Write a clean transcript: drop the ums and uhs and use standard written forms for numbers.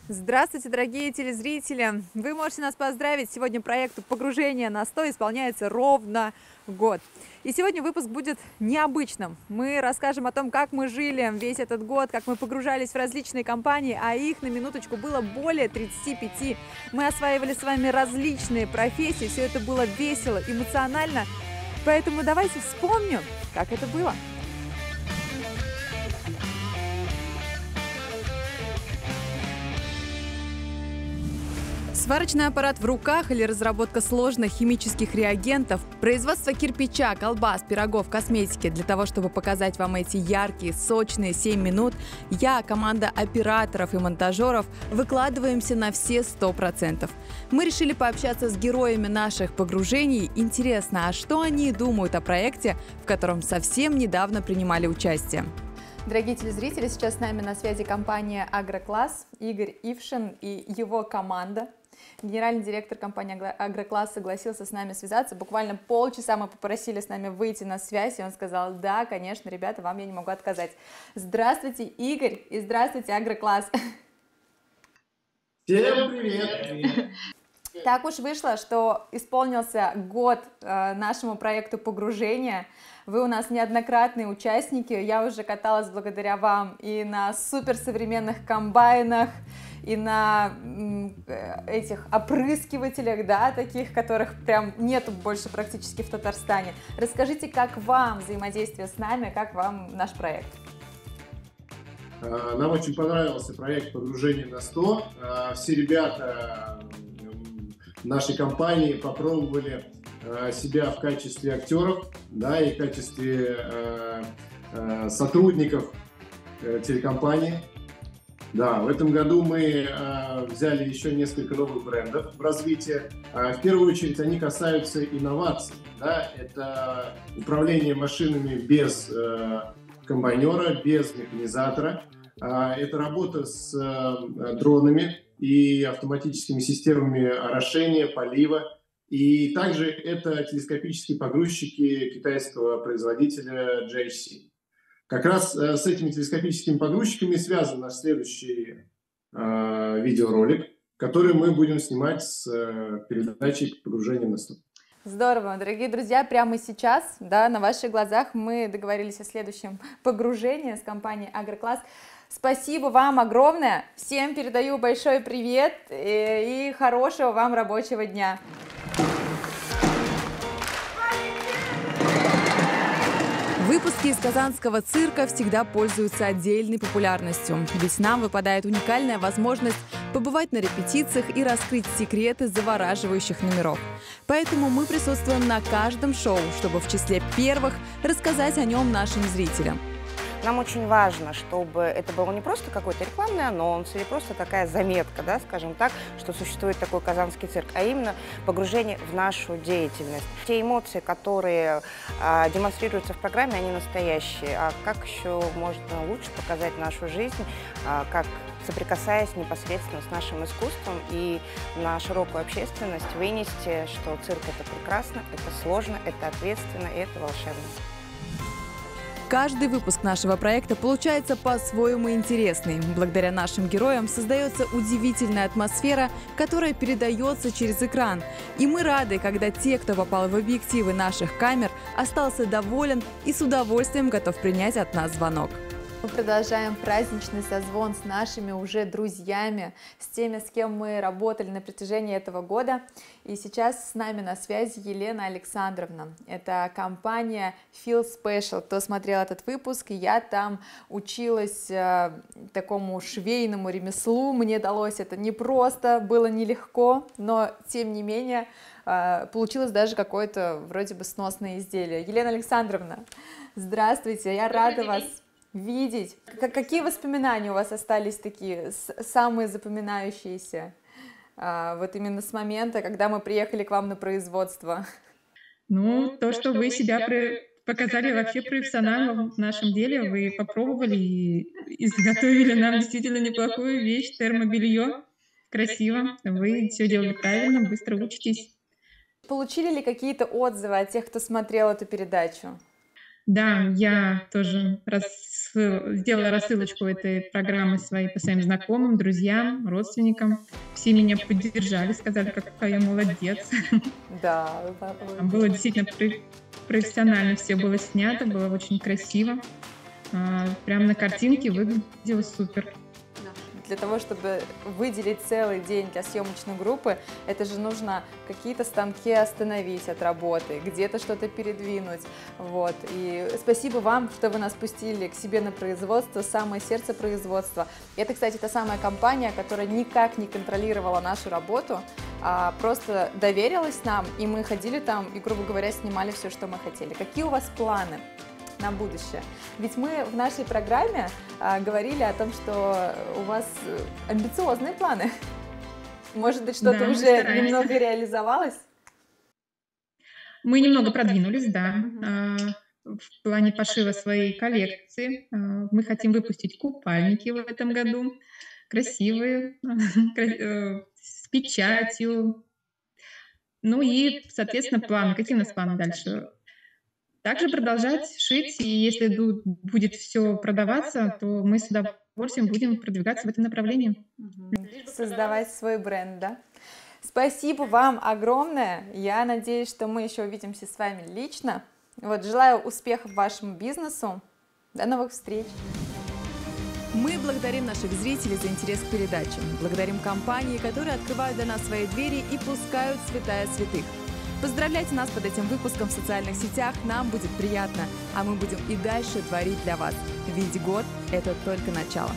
Здравствуйте, дорогие телезрители! Вы можете нас поздравить. Сегодня проекту «Погружение на 100» исполняется ровно год. И сегодня выпуск будет необычным. Мы расскажем о том, как мы жили весь этот год, как мы погружались в различные компании, а их на минуточку было более 35. Мы осваивали с вами различные профессии, все это было весело, эмоционально. Поэтому давайте вспомним, как это было. Сварочный аппарат в руках или разработка сложных химических реагентов, производство кирпича, колбас, пирогов, косметики. Для того, чтобы показать вам эти яркие, сочные 7 минут, я, команда операторов и монтажеров, выкладываемся на все 100%. Мы решили пообщаться с героями наших погружений. Интересно, а что они думают о проекте, в котором совсем недавно принимали участие? Дорогие телезрители, сейчас с нами на связи компания «Агрокласс», Игорь Ившин и его команда. Генеральный директор компании «Агрокласс» согласился с нами связаться. Буквально полчаса мы попросили с нами выйти на связь, и он сказал: да, конечно, ребята, вам я не могу отказать. Здравствуйте, Игорь, и здравствуйте, «Агрокласс». Всем привет! Так уж вышло, что исполнился год нашему проекту «Погружение». Вы у нас неоднократные участники, я уже каталась благодаря вам и на суперсовременных комбайнах, и на этих опрыскивателях, да, таких, которых прям нету больше практически в Татарстане. Расскажите, как вам взаимодействие с нами, как вам наш проект? Нам очень понравился проект «Погружение на 100». Все ребята нашей компании попробовали себя в качестве актеров, да, и в качестве сотрудников телекомпании. Да, в этом году мы взяли еще несколько новых брендов в развитие. В первую очередь они касаются инноваций. Да? Это управление машинами без комбайнера, без механизатора. Это работа с дронами и автоматическими системами орошения, полива. И также это телескопические погрузчики китайского производителя JC. Как раз с этими телескопическими погрузчиками связан наш следующий видеоролик, который мы будем снимать с передачей «Погружение на 100». Здорово, дорогие друзья, прямо сейчас, да, на ваших глазах мы договорились о следующем погружении с компанией «Агрокласс». Спасибо вам огромное, всем передаю большой привет и хорошего вам рабочего дня. Выпуски из казанского цирка всегда пользуются отдельной популярностью, ведь нам выпадает уникальная возможность побывать на репетициях и раскрыть секреты завораживающих номеров. Поэтому мы присутствуем на каждом шоу, чтобы в числе первых рассказать о нем нашим зрителям. Нам очень важно, чтобы это был не просто какой-то рекламный анонс или просто такая заметка, да, скажем так, что существует такой казанский цирк, а именно погружение в нашу деятельность. Те эмоции, которые демонстрируются в программе, они настоящие. А как еще можно лучше показать нашу жизнь, как соприкасаясь непосредственно с нашим искусством и на широкую общественность вынести, что цирк – это прекрасно, это сложно, это ответственно и это волшебно. Каждый выпуск нашего проекта получается по-своему интересный. Благодаря нашим героям создается удивительная атмосфера, которая передается через экран. И мы рады, когда те, кто попал в объективы наших камер, остался доволен и с удовольствием готов принять от нас звонок. Мы продолжаем праздничный созвон с нашими уже друзьями, с теми, с кем мы работали на протяжении этого года. И сейчас с нами на связи Елена Александровна. Это компания Feel Special. Кто смотрел этот выпуск, я там училась такому швейному ремеслу. Мне далось это непросто, было нелегко, но тем не менее получилось даже какое-то вроде бы сносное изделие. Елена Александровна, здравствуйте, я рада вас видеть. Какие воспоминания у вас остались такие, самые запоминающиеся, вот именно с момента, когда мы приехали к вам на производство? Ну, то, что вы себя показали вообще профессионалом в нашем деле, вы попробовали и изготовили нам действительно неплохую вещь, термобелье. Красиво, вы все делали правильно, быстро учитесь. Получили ли какие-то отзывы от тех, кто смотрел эту передачу? Да, я тоже сделала рассылочку этой программы по своим знакомым, друзьям, родственникам. Все меня поддержали, сказали, какая я молодец. Да, Там было действительно профессионально все было снято, было очень красиво. Прям на картинке выглядело супер. Для того, чтобы выделить целый день для съемочной группы, это же нужно какие-то станки остановить от работы, где-то что-то передвинуть. Вот. И спасибо вам, что вы нас пустили к себе на производство, самое сердце производства. И это, кстати, та самая компания, которая никак не контролировала нашу работу, а просто доверилась нам, и мы ходили там и, грубо говоря, снимали все, что мы хотели. Какие у вас планы на будущее? Ведь мы в нашей программе говорили о том, что у вас амбициозные планы. Может быть, что-то Да, мы уже стараемся. немного реализовалось? Мы немного продвинулись, да, в плане пошива своей коллекции. Мы хотим выпустить купальники в этом году, красивые, с печатью. Ну и, соответственно, планы. Какие у нас планы дальше? Также продолжать шить, и если будет все продаваться, то мы с удовольствием будем продвигаться в этом направлении. Создавать свой бренд, да? Спасибо вам огромное. Я надеюсь, что мы еще увидимся с вами лично. Вот, желаю успехов вашему бизнесу. До новых встреч. Мы благодарим наших зрителей за интерес к передаче. Благодарим компании, которые открывают для нас свои двери и пускают святая святых. Поздравляйте нас под этим выпуском в социальных сетях, нам будет приятно, а мы будем и дальше творить для вас. Ведь год – это только начало.